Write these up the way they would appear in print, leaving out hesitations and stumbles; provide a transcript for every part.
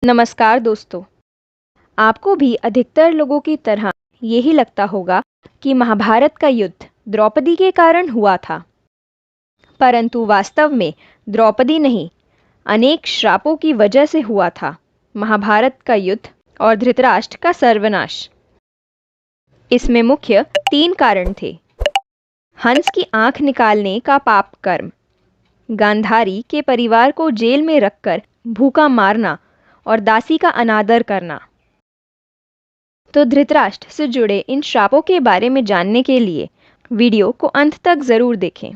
नमस्कार दोस्तों। आपको भी अधिकतर लोगों की तरह यही लगता होगा कि महाभारत का युद्ध द्रौपदी के कारण हुआ था। परंतु वास्तव में द्रौपदी नहीं, अनेक श्रापों की वजह से हुआ था महाभारत का युद्ध और धृतराष्ट्र का सर्वनाश। इसमें मुख्य 3 कारण थे। हंस की आंख निकालने का पाप कर्म, गांधारी के परिवार को जेल में रखकर भूखा मारना और दासी का अनादर करना। तो धृतराष्ट्र से जुड़े इन श्रापों के बारे में जानने के लिए वीडियो को अंत तक जरूर देखें।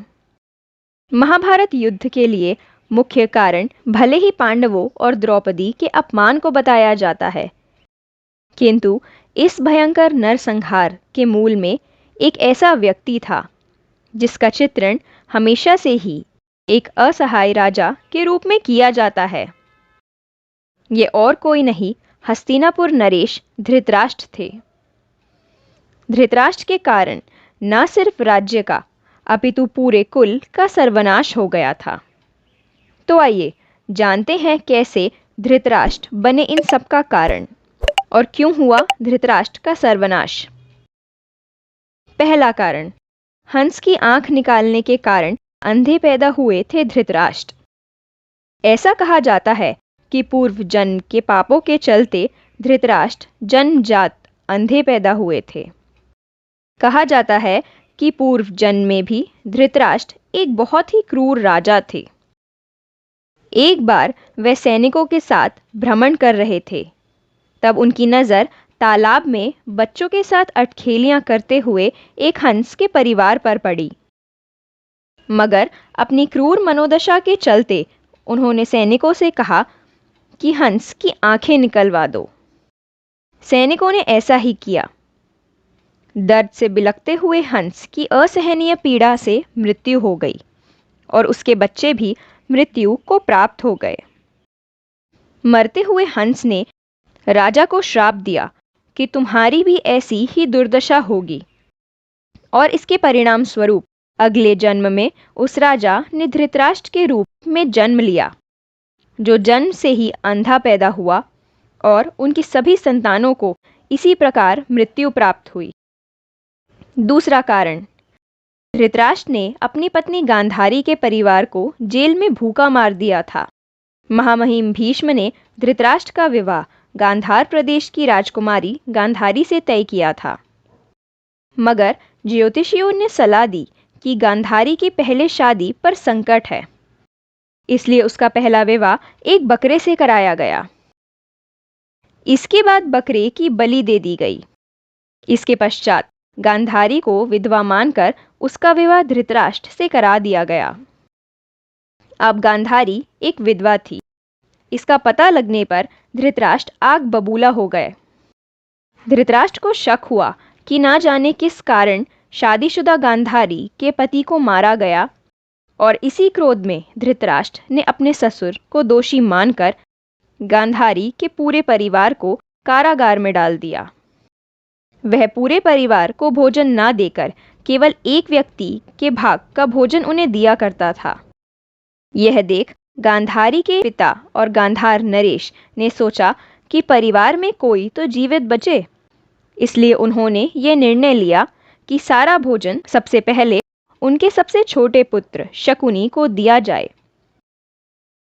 महाभारत युद्ध के लिए मुख्य कारण भले ही पांडवों और द्रौपदी के अपमान को बताया जाता है, किंतु इस भयंकर नरसंहार के मूल में एक ऐसा व्यक्ति था जिसका चित्रण हमेशा से ही एक असहाय राजा के रूप में किया जाता है। ये और कोई नहीं, हस्तिनापुर नरेश धृतराष्ट्र थे। धृतराष्ट्र के कारण न सिर्फ राज्य का अपितु पूरे कुल का सर्वनाश हो गया था। तो आइए जानते हैं कैसे धृतराष्ट्र बने इन सब का कारण और क्यों हुआ धृतराष्ट्र का सर्वनाश। पहला कारण, हंस की आंख निकालने के कारण अंधे पैदा हुए थे धृतराष्ट्र। ऐसा कहा जाता है कि पूर्व जन्म के पापों के चलते धृतराष्ट्र जन्मजात अंधे पैदा हुए थे। कहा जाता है कि पूर्व जन्म में भी धृतराष्ट्र एक बहुत ही क्रूर राजा थे। एक बार वे सैनिकों के साथ भ्रमण कर रहे थे, तब उनकी नज़र तालाब में बच्चों के साथ अटखेलियां करते हुए एक हंस के परिवार पर पड़ी। मगर अपनी क्रूर मनोदशा के चलते उन्होंने सैनिकों से कहा कि हंस की आंखें निकलवा दो। सैनिकों ने ऐसा ही किया। दर्द से बिलखते हुए हंस की असहनीय पीड़ा से मृत्यु हो गई और उसके बच्चे भी मृत्यु को प्राप्त हो गए। मरते हुए हंस ने राजा को श्राप दिया कि तुम्हारी भी ऐसी ही दुर्दशा होगी, और इसके परिणाम स्वरूप अगले जन्म में उस राजा ने धृतराष्ट्र के रूप में जन्म लिया, जो जन्म से ही अंधा पैदा हुआ, और उनकी सभी संतानों को इसी प्रकार मृत्यु प्राप्त हुई। दूसरा कारण, धृतराष्ट्र ने अपनी पत्नी गांधारी के परिवार को जेल में भूखा मार दिया था। महामहिम भीष्म ने धृतराष्ट्र का विवाह गांधार प्रदेश की राजकुमारी गांधारी से तय किया था। मगर ज्योतिषियों ने सलाह दी कि गांधारी की पहले शादी पर संकट है, इसलिए उसका पहला विवाह एक बकरे से कराया गया। इसके बाद बकरे की बलि दे दी गई। इसके पश्चात गांधारी को विधवा मानकर उसका विवाह धृतराष्ट्र से करा दिया गया। अब गांधारी एक विधवा थी। इसका पता लगने पर धृतराष्ट्र आग बबूला हो गए। धृतराष्ट्र को शक हुआ कि ना जाने किस कारण शादीशुदा गांधारी के पति को मारा गया, और इसी क्रोध में धृतराष्ट्र ने अपने ससुर को दोषी मानकर गांधारी के पूरे परिवार को कारागार में डाल दिया। वह पूरे परिवार को भोजन ना देकर केवल एक व्यक्ति के भाग का भोजन उन्हें दिया करता था। यह देख गांधारी के पिता और गांधार नरेश ने सोचा कि परिवार में कोई तो जीवित बचे, इसलिए उन्होंने ये निर्णय लिया कि सारा भोजन सबसे पहले उनके सबसे छोटे पुत्र शकुनी को दिया जाए।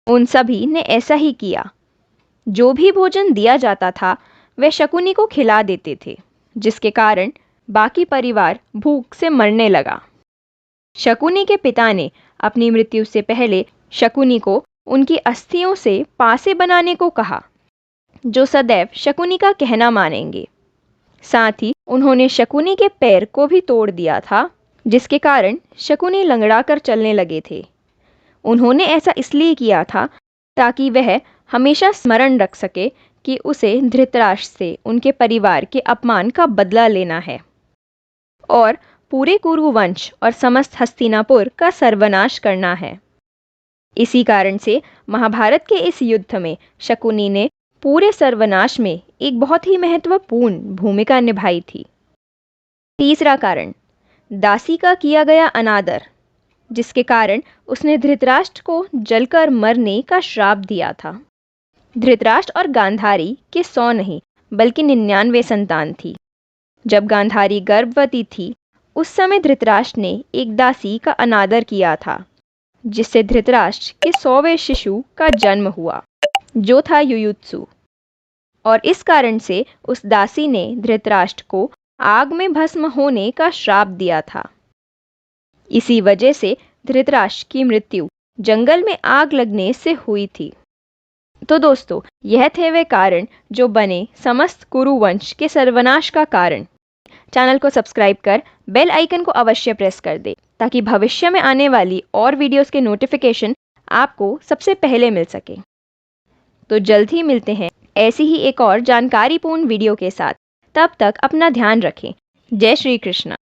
उन सभी ने ऐसा ही किया। जो भी भोजन दिया जाता था वे शकुनी को खिला देते थे, जिसके कारण बाकी परिवार भूख से मरने लगा। शकुनी के पिता ने अपनी मृत्यु से पहले शकुनी को उनकी अस्थियों से पासे बनाने को कहा, जो सदैव शकुनी का कहना मानेंगे। साथ ही उन्होंने शकुनी के पैर को भी तोड़ दिया था, जिसके कारण शकुनी लंगड़ा कर चलने लगे थे। उन्होंने ऐसा इसलिए किया था ताकि वह हमेशा स्मरण रख सके कि उसे धृतराष्ट्र से उनके परिवार के अपमान का बदला लेना है और पूरे कुरुवंश और समस्त हस्तिनापुर का सर्वनाश करना है। इसी कारण से महाभारत के इस युद्ध में शकुनी ने पूरे सर्वनाश में एक बहुत ही महत्वपूर्ण भूमिका निभाई थी। तीसरा कारण, दासी का किया गया अनादर, जिसके कारण उसने धृतराष्ट्र को जलकर मरने का श्राप दिया था। धृतराष्ट्र और गांधारी के 100 नहीं बल्कि 99 संतान थी। जब गांधारी गर्भवती थी उस समय धृतराष्ट्र ने एक दासी का अनादर किया था, जिससे धृतराष्ट्र के 100वें शिशु का जन्म हुआ, जो था युयुत्सु। और इस कारण से उस दासी ने धृतराष्ट्र को आग में भस्म होने का श्राप दिया था। इसी वजह से धृतराष्ट्र की मृत्यु जंगल में आग लगने से हुई थी। तो दोस्तों, यह थे वे कारण जो बने समस्त कुरुवंश के सर्वनाश का कारण। चैनल को सब्सक्राइब कर बेल आइकन को अवश्य प्रेस कर दे, ताकि भविष्य में आने वाली और वीडियोस के नोटिफिकेशन आपको सबसे पहले मिल सके। तो जल्द ही मिलते हैं ऐसी ही एक और जानकारीपूर्ण वीडियो के साथ। तब तक अपना ध्यान रखें। जय श्री कृष्ण।